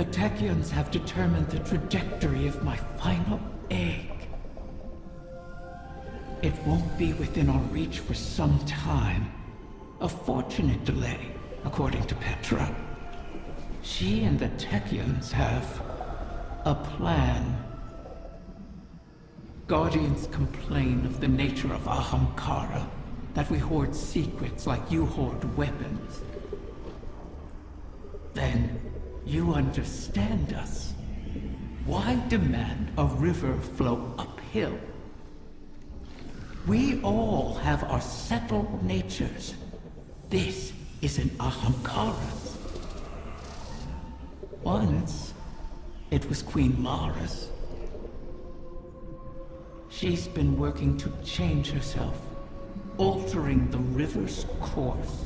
The Techians have determined the trajectory of my final egg. It won't be within our reach for some time. A fortunate delay, according to Petra. She and the Techians have a plan. Guardians complain of the nature of Ahamkara, that we hoard secrets like you hoard weapons. Then you understand us. Why demand a river flow uphill? We all have our settled natures. This is an Ahamkara's. Once, it was Queen Mara's. She's been working to change herself, altering the river's course.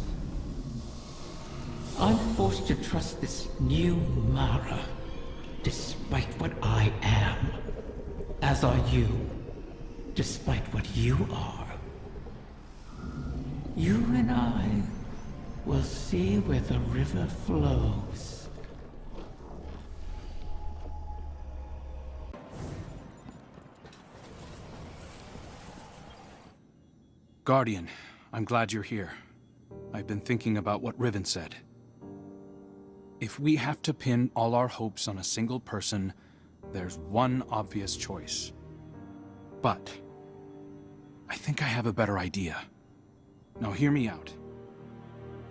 I'm forced to trust this new Mara, despite what I am. As are you, despite what you are. You and I will see where the river flows. Guardian, I'm glad you're here. I've been thinking about what Riven said. If we have to pin all our hopes on a single person, there's one obvious choice. But I think I have a better idea. Now hear me out.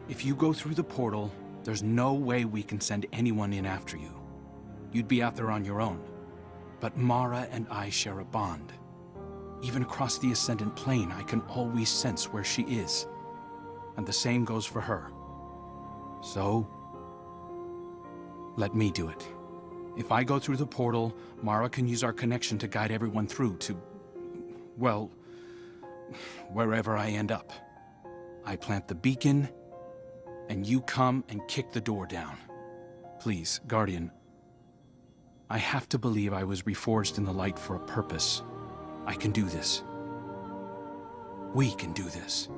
If you go through the portal, there's no way we can send anyone in after you. You'd be out there on your own. But Mara and I share a bond. Even across the Ascendant Plane, I can always sense where she is. And the same goes for her. So, let me do it. If I go through the portal, Mara can use our connection to guide everyone through to, well, wherever I end up. I plant the beacon, and you come and kick the door down. Please, Guardian. I have to believe I was reforged in the light for a purpose. I can do this. We can do this.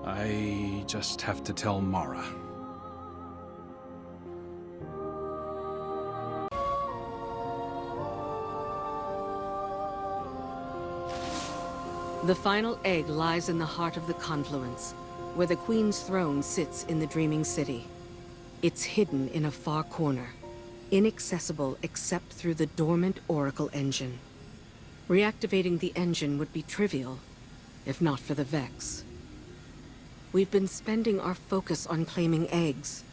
I just have to tell Mara. The final egg lies in the heart of the confluence, where the Queen's throne sits in the Dreaming City. It's hidden in a far corner, inaccessible except through the dormant Oracle engine. Reactivating the engine would be trivial, if not for the Vex. We've been spending our focus on claiming eggs,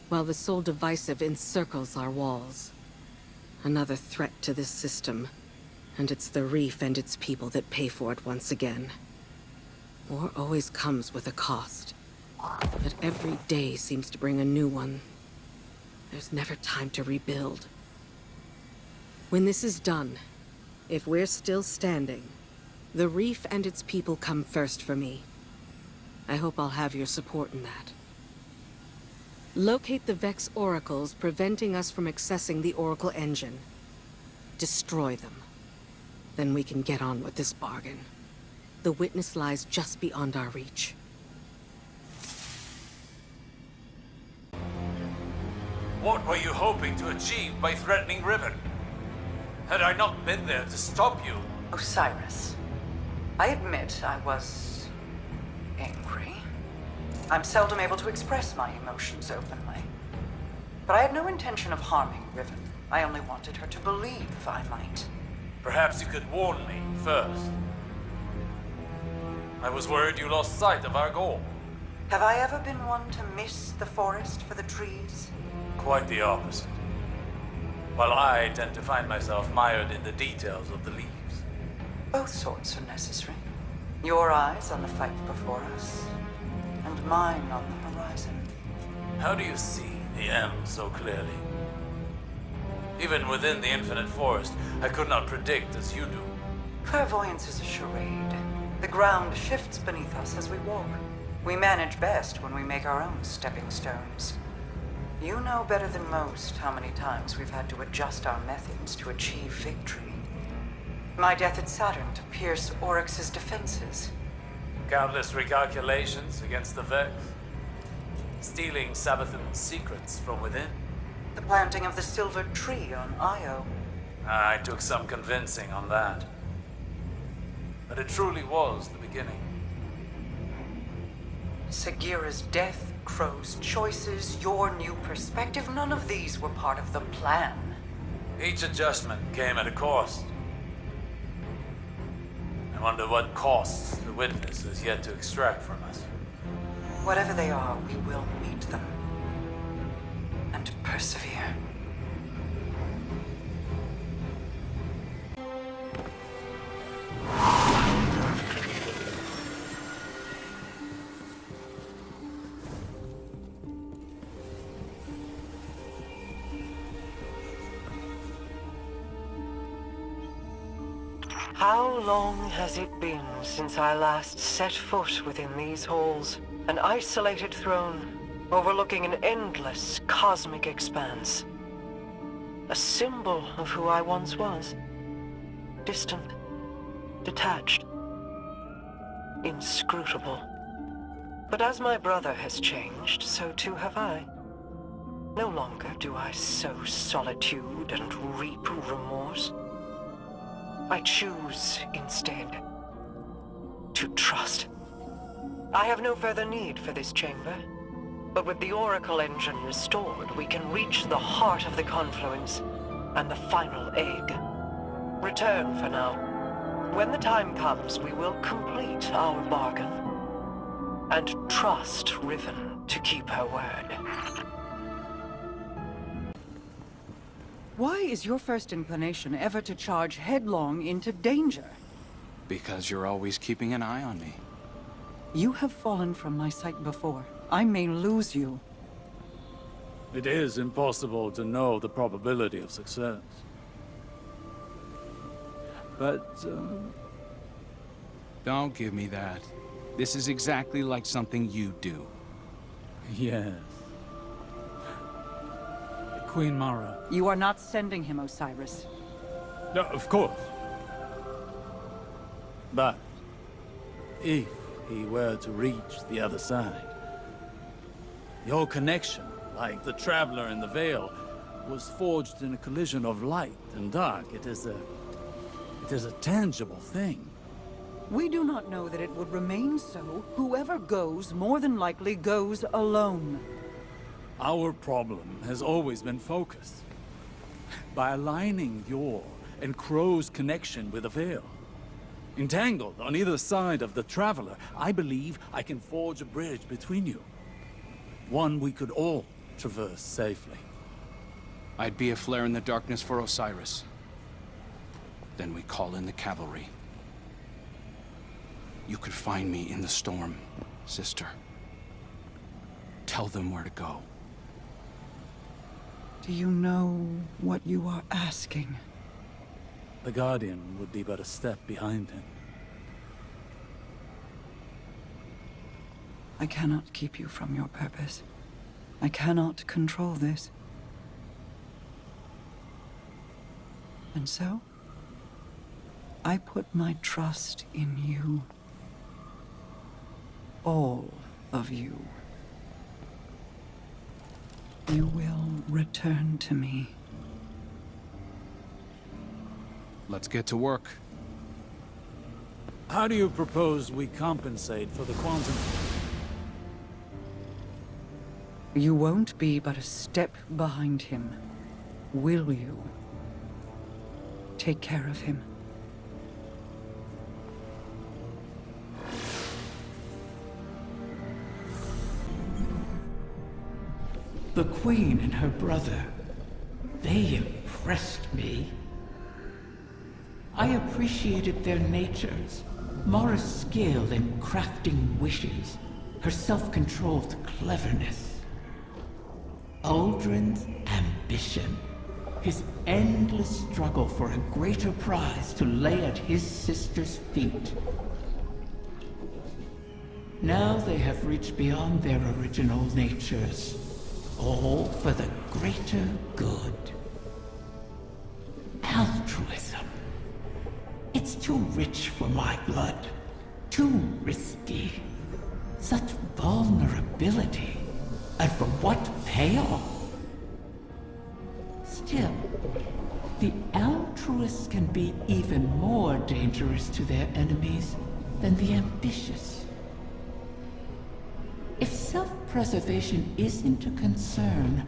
while the Soul Divisive encircles our walls. Another threat to this system, and it's the Reef and its people that pay for it once again. War always comes with a cost, but every day seems to bring a new one. There's never time to rebuild. When this is done, if we're still standing, the Reef and its people come first for me. I hope I'll have your support in that. Locate the Vex Oracles preventing us from accessing the Oracle engine. Destroy them. Then we can get on with this bargain. The witness lies just beyond our reach. What were you hoping to achieve by threatening Riven? Had I not been there to stop you? Osiris, I admit I was angry. I'm seldom able to express my emotions openly. But I had no intention of harming Riven. I only wanted her to believe I might. Perhaps you could warn me first. I was worried you lost sight of our goal. Have I ever been one to miss the forest for the trees? Quite the opposite. While I tend to find myself mired in the details of the leaves. Both sorts are necessary. Your eyes on the fight before us, and mine on the horizon. How do you see the end so clearly? Even within the infinite forest, I could not predict as you do. Clairvoyance is a charade. The ground shifts beneath us as we walk. We manage best when we make our own stepping stones. You know better than most how many times we've had to adjust our methods to achieve victory. My death at Saturn to pierce Oryx's defenses. Countless recalculations against the Vex. Stealing Sabathan's secrets from within. The planting of the silver tree on Io. I took some convincing on that. But it truly was the beginning. Sagira's death, Crow's choices, your new perspective, none of these were part of the plan. Each adjustment came at a cost. I wonder what costs the witness has yet to extract from us. Whatever they are, we will meet them. And persevere. How long has it been since I last set foot within these halls? An isolated throne, overlooking an endless cosmic expanse. A symbol of who I once was. Distant, detached, inscrutable. But as my brother has changed, so too have I. No longer do I sow solitude and reap remorse. I choose, instead, to trust. I have no further need for this chamber, but with the Oracle engine restored, we can reach the heart of the confluence and the final egg. Return for now. When the time comes, we will complete our bargain and trust Riven to keep her word. Why is your first inclination ever to charge headlong into danger? Because you're always keeping an eye on me. You have fallen from my sight before. I may lose you. It is impossible to know the probability of success. But, Don't give me that. This is exactly like something you do. yes. Queen Mara. You are not sending him, Osiris. No, of course. But, if he were to reach the other side, your connection, like the Traveler in the Veil, was forged in a collision of light and dark. It is a tangible thing. We do not know that it would remain so. Whoever goes, more than likely goes alone. Our problem has always been focus. By aligning your and Crow's connection with the Veil. Entangled on either side of the Traveler, I believe I can forge a bridge between you. One we could all traverse safely. I'd be a flare in the darkness for Osiris. Then we call in the cavalry. You could find me in the storm, sister. Tell them where to go. Do you know what you are asking? The Guardian would be but a step behind him. I cannot keep you from your purpose. I cannot control this. And so, I put my trust in you. All of you. You will return to me. Let's get to work. How do you propose we compensate for the quantum? You won't be but a step behind him, will you? Take care of him. The Queen and her brother, they impressed me. I appreciated their natures, Mara's skill in crafting wishes, her self-controlled cleverness. Uldren's ambition, his endless struggle for a greater prize to lay at his sister's feet. Now they have reached beyond their original natures, all for the greater good. Altruism. It's too rich for my blood. Too risky. Such vulnerability. And for what payoff? The altruists can be even more dangerous to their enemies than the ambitious. If self-preservation isn't a concern,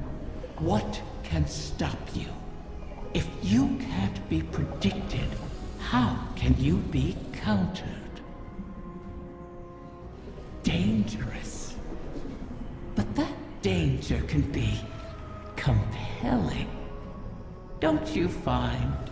what can stop you? If you can't be predicted, how can you be countered? Dangerous. But that danger can be compelling. Don't you find?